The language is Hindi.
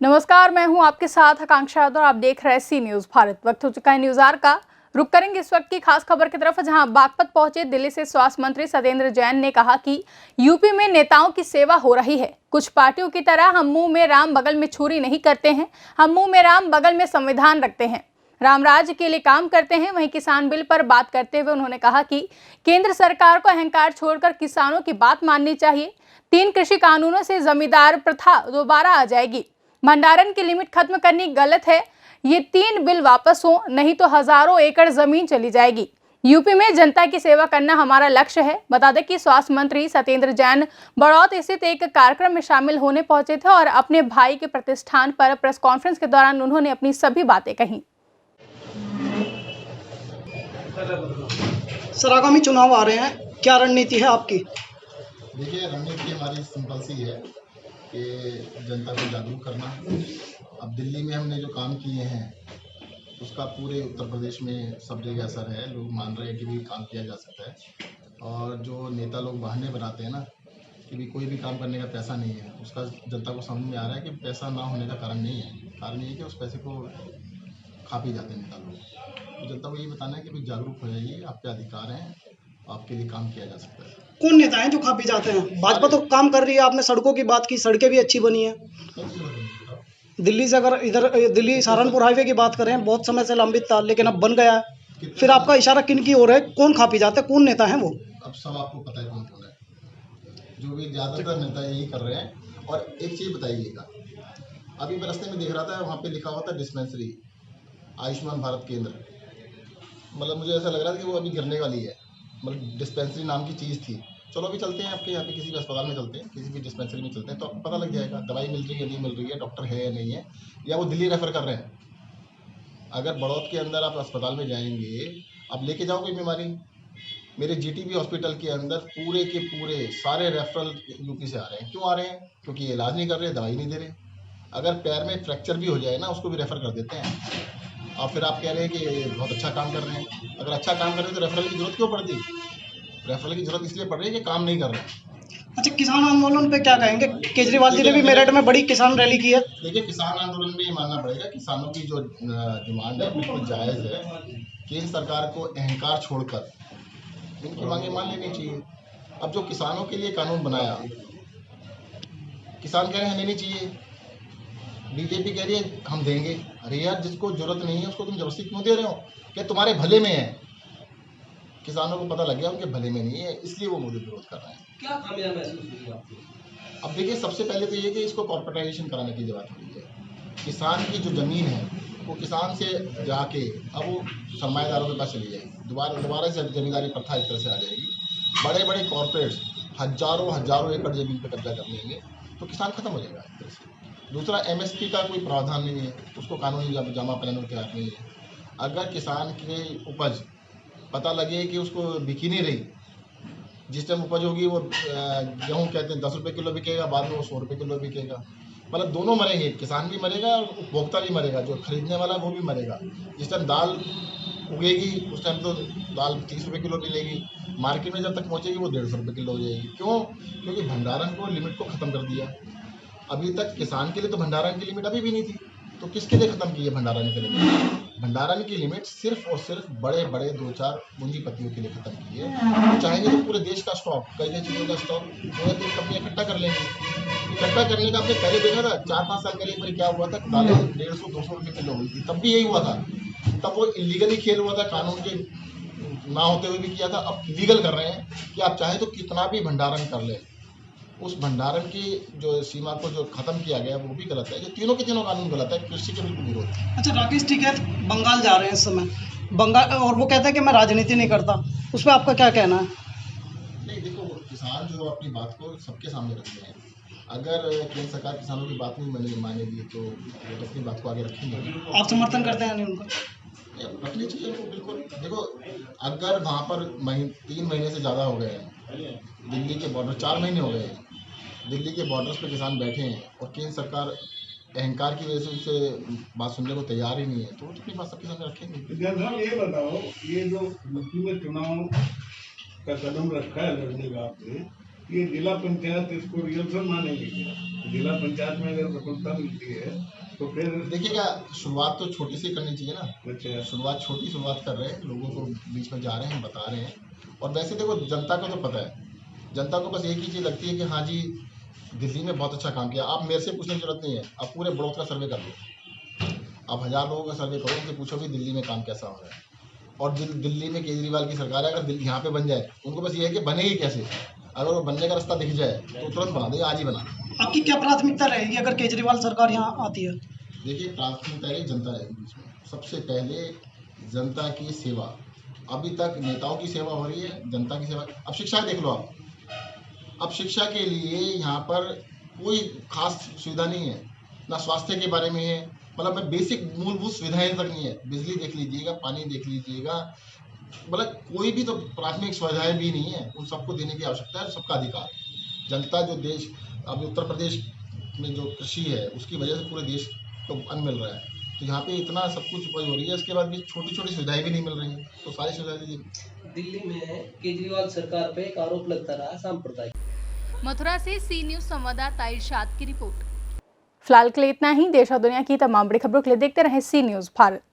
नमस्कार, मैं हूं आपके साथ आकांक्षा यादव और आप देख रहे हैं सी न्यूज भारत। वक्त हो चुका है न्यूज आवर का। रुक करेंगे इस वक्त की खास खबर की तरफ, जहां बागपत पहुंचे दिल्ली से स्वास्थ्य मंत्री सत्येंद्र जैन ने कहा कि यूपी में नेताओं की सेवा हो रही है। कुछ पार्टियों की तरह हम मुंह में राम बगल में छुरी नहीं करते हैं, हम मुंह में राम बगल में संविधान रखते हैं, राम राज्य के लिए काम करते हैं। वहीं किसान बिल पर बात करते हुए उन्होंने कहा कि केंद्र सरकार को अहंकार छोड़कर किसानों की बात माननी चाहिए। 3 कृषि कानूनों से जमींदार प्रथा दोबारा आ जाएगी। भंडारण की लिमिट खत्म करनी गलत है, ये 3 बिल वापस हो, नहीं तो हजारों एकड़ जमीन चली जाएगी। यूपी में जनता की सेवा करना हमारा लक्ष्य है। बता दें कि स्वास्थ्य मंत्री सत्येंद्र जैन बड़ौत स्थित एक कार्यक्रम में शामिल होने पहुंचे थे और अपने भाई के प्रतिष्ठान पर प्रेस कॉन्फ्रेंस के दौरान उन्होंने अपनी सभी बातें कही। सर, आगामी चुनाव आ रहे हैं, क्या रणनीति है आपकी? देखिए, रणनीति हमारी सिंपल सी है कि जनता को जागरूक करना। अब दिल्ली में हमने जो काम किए हैं उसका पूरे उत्तर प्रदेश में सब जगह असर है। लोग मान रहे हैं कि भी काम किया जा सकता है। और जो नेता लोग बहाने बनाते हैं ना कि भी कोई भी काम करने का पैसा नहीं है, उसका जनता को समझ में आ रहा है कि पैसा ना होने का कारण नहीं है। कारण ये है कि उस पैसे को खा पी जाते हैं नेता लोग। तो जनता को ये बताना है कि भाई जागरूक हो जाइए, आपके अधिकार हैं, आपके लिए काम किया जा सकता है। कौन नेता हैं जो खा पी जाते हैं? भाजपा तो काम कर रही है, आपने सड़कों की बात की, सड़कें भी अच्छी बनी है। दिल्ली से अगर इधर दिल्ली सहारनपुर हाईवे की बात करें, बहुत समय से लंबित था लेकिन अब बन गया है। फिर आपका इशारा किन की ओर है? कौन खा पी जाते हैं, कौन नेता हैं वो? अब सब आपको पता है कौन कौन है। जो भी ज़्यादातर नेता यही कर रहे हैं। और एक चीज़ बताइएगा, अभी मैं रास्ते में देख रहा था, वहाँ पे लिखा हुआ था डिस्पेंसरी आयुष्मान भारत केंद्र। मतलब मुझे ऐसा लग रहा था कि वो अभी गिरने वाली है। मतलब डिस्पेंसरी नाम की चीज़ थी। चलो अभी चलते हैं, आपके यहाँ पे किसी भी अस्पताल में चलते हैं, किसी भी डिस्पेंसरी में चलते हैं, तो आपको पता लग जाएगा दवाई मिल रही है नहीं मिल रही है, डॉक्टर है या नहीं है, या वो दिल्ली रेफर कर रहे हैं। अगर बड़ौत के अंदर आप अस्पताल में जाएंगे, आप लेके जाओ कोई बीमारी, मेरे जीटीबी हॉस्पिटल के अंदर पूरे के पूरे सारे रेफरल यूपी से आ रहे हैं। क्यों आ रहे हैं? क्योंकि ये इलाज नहीं कर रहे, दवाई नहीं दे रहे। अगर पैर में फ्रैक्चर भी हो जाए ना, उसको भी रेफर कर देते हैं। और फिर आप कह रहे हैं कि बहुत अच्छा काम कर रहे हैं। अगर अच्छा काम कर रहे हैं तो रेफरल की जरूरत क्यों पड़ती? रेफरल की जरूरत इसलिए पड़ रही है कि काम नहीं कर रहे हैं। अच्छा, किसान आंदोलन पे क्या कहेंगे? केजरीवाल जी ने भी मेरठ में बड़ी किसान रैली की है। देखिए, किसान आंदोलन में ये मानना पड़ेगा, किसानों की जो डिमांड है बिल्कुल जायज़ है। केंद्र सरकार को अहंकार छोड़कर इनकी मांगे मान लेनी चाहिए। अब जो किसानों के लिए कानून बनाया, किसान कह रहे हैं हमें नहीं चाहिए, बीजेपी कह रही है हम देंगे। अरे यार, जिसको जरूरत नहीं है उसको तुम जबरदस्ती क्यों दे रहे हो? क्या तुम्हारे भले में है? किसानों को पता लग गया उनके भले में नहीं है, इसलिए वो मुझे विरोध कर रहे हैं। क्या खामियां महसूस हुई आपको? अब देखिए, सबसे पहले तो ये कि इसको कॉर्पोरेटाइजेशन कराने की बात हो रही है। किसान की जो ज़मीन है वो किसान से जाके अब वो सरमाएदारों के पास चली जाएगी। दोबारा से जमींदारी प्रथा एक तरह से आ जाएगी। बड़े बड़े कॉर्पोरेट्स हजारों एकड़ ज़मीन पर कब्जा कर लेंगे, तो किसान खत्म हो जाएगा एक तरह से। दूसरा, एमएसपी का कोई प्रावधान नहीं है, उसको कानूनी जमा पहनाने तैयार नहीं है। अगर किसान की उपज पता लगे कि उसको बिकी नहीं रही, जिस टाइम उपज होगी वो गेहूँ कहते हैं 10 रुपये किलो बिकेगा, बाद में वो 100 रुपये किलो बिकेगा। मतलब दोनों मरेंगे, किसान भी मरेगा और उपभोक्ता भी मरेगा, जो खरीदने वाला वो भी मरेगा। जिस टाइम दाल उगेगी उस टाइम तो दाल 30 रुपये किलो मिलेगी, मार्केट में जब तक पहुँचेगी वो 150 रुपये किलो हो जाएगी। क्यों? क्योंकि भंडारण को लिमिट को ख़त्म कर दिया। अभी तक किसान के लिए तो भंडारण की लिमिट अभी भी नहीं थी, तो किसके लिए ख़त्म की है भंडारण की लिमिट? भंडारण की लिमिट सिर्फ और सिर्फ बड़े बड़े 2-4 पूंजीपतियों के लिए खत्म की है। चाहेंगे तो पूरे देश का स्टॉक, कई चीज़ों का स्टॉक 2-3 कंपनियां इकट्ठा कर लेंगी। इकट्ठा करने का आपने पहले देखा था, 4-5 साल पहले एक बार क्या हुआ था, दालें 150-200 रुपये किलो हुई थी, तब भी यही हुआ था। तब वो इलीगली खेल हुआ था, कानून के ना होते हुए भी किया था। अब लीगल कर रहे हैं कि आप चाहें तो कितना भी भंडारण कर लें। उस भंडारण की जो सीमा को जो खत्म किया गया वो भी गलत है। ये तीनों के तीनों कानून गलत है, कृषि के बिल्कुल विरोध है। अच्छा, राकेश टिकैत बंगाल जा रहे हैं इस समय, बंगाल, और वो कहता है कि मैं राजनीति नहीं करता, उस पर आपका क्या कहना है? नहीं, देखो, किसान जो अपनी बात को सबके सामने रखते हैं। अगर केंद्र सरकार किसानों की बात नहीं मानेगी तो वो तो अपनी बात को आगे रखेंगे। आप समर्थन करते हैं नहीं उनका? रखनी चाहिए उनको, बिल्कुल। देखो, अगर वहाँ पर 3 महीने से ज़्यादा हो गए हैं, दिल्ली के बॉर्डर 4 महीने हो गए हैं, दिल्ली के बॉर्डर्स पे किसान बैठे हैं और केंद्र सरकार अहंकार की वजह से उससे बात सुनने को तैयार ही नहीं है, तो वो अपनी बात सबके सामने रखेंगे। साहब, ये बताओ, ये जो यूपी में चुनाव का कदम रखा है लड़ने का आपने, ये जिला पंचायत इसको रिहर्सल मानेंगे क्या? जिला पंचायत में अगर सफलता मिलती है तो फिर देखिएगा, शुरुआत तो छोटी सी करनी चाहिए ना। अच्छा शुरुआत कर रहे हैं, लोगों को बीच में जा रहे हैं, बता रहे हैं। और वैसे देखो, जनता को तो पता है, जनता को बस एक ही चीज़ लगती है कि हाँ जी, दिल्ली में बहुत अच्छा काम किया। आप मेरे से पूछने की जरूरत नहीं है, आप पूरे ब्लॉक का सर्वे कर लो, आप 1000 लोगों का सर्वे करो, उनसे पूछो कि दिल्ली में काम कैसा हो रहा है। और दिल्ली में केजरीवाल की सरकार है, अगर दिल्ली यहाँ पे बन जाए, उनको बस ये है कि बनेगी कैसे। अगर वो बनने का रास्ता दिख जाए तो तुरंत बना देंगे, आज ही बना। आपकी क्या प्राथमिकता रहेगी अगर केजरीवाल सरकार यहाँ आती है? देखिए, प्राथमिकता है जनता रहेगी बीच में। सबसे पहले जनता की सेवा। अभी तक नेताओं की सेवा हो रही है, जनता की सेवा। अब शिक्षा देख लो आप, अब शिक्षा के लिए यहाँ पर कोई खास सुविधा नहीं है, ना स्वास्थ्य के बारे में है, मतलब बेसिक मूलभूत सुविधाएं तक नहीं है। बिजली देख लीजिएगा, पानी देख लीजिएगा, मतलब कोई भी तो प्राथमिक सुविधाएं भी नहीं है। उन सबको देने की आवश्यकता है, सबका अधिकार। जनता जो देश, अब उत्तर प्रदेश में जो कृषि है उसकी वजह से पूरे देश को अन्न मिल रहा है, तो यहाँ पे इतना सब कुछ उपज हो रही है, इसके बाद भी छोटी छोटी सुविधाएं भी नहीं मिल रही हैं, तो सारी सुविधाएं दीजिए। दिल्ली में केजरीवाल सरकार पे एक आरोप लगता रहा सांप्रदायिक। मथुरा से सी न्यूज संवाददाता इरशाद की रिपोर्ट। फिलहाल के लिए इतना ही। देश और दुनिया की तमाम बड़ी खबरों के लिए देखते रहें सी न्यूज भारत।